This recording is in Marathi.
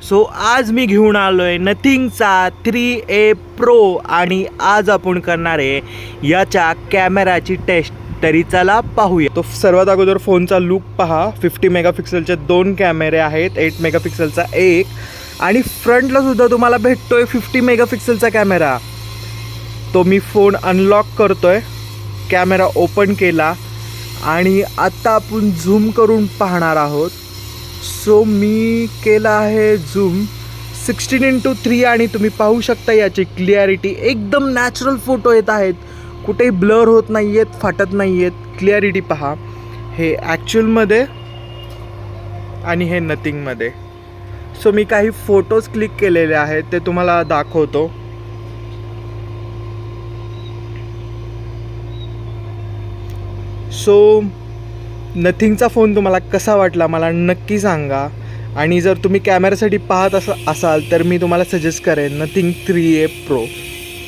सो आज मी घेऊन आलो आहे नथिंगचा 3A Pro आणि आज आपण करणार आहे याच्या कॅमेराची टेस्ट. तरी चला पाहूया. तो सर्वात अगोदर फोनचा लुक पहा. 50 मेगापिक्सलचे 2 कॅमेरे आहेत, 8 मेगापिक्सलचा एक आणि फ्रंटला सुद्धा तुम्हाला भेटतोय 50 मेगापिक्सलचा कॅमेरा. तो मी फोन अनलॉक करतोय, कॅमेरा ओपन केला आणि आता आपण झूम करून पाहणार आहोत. सो मी केला आहे झूम 16:3 आणि तुम्ही पाहू शकता याची क्लिअरिटी एकदम नॅचरल फोटो येत आहेत, कुठेही ब्लर होत नाही आहेत, फाटत नाही आहेत. क्लिअरिटी पहा, हे ॲक्च्युअलमध्ये आणि हे नथिंगमध्ये. सो मी काही फोटोज क्लिक केलेले आहेत ते तुम्हाला दाखवतो. सो नथिंगचा फोन तुम्हाला कसा वाटला मला नक्की सांगा. आणि जर तुम्ही कॅमेऱ्यासाठी पाहत असाल तर मी तुम्हाला सजेस्ट करेन नथिंग 3A Pro.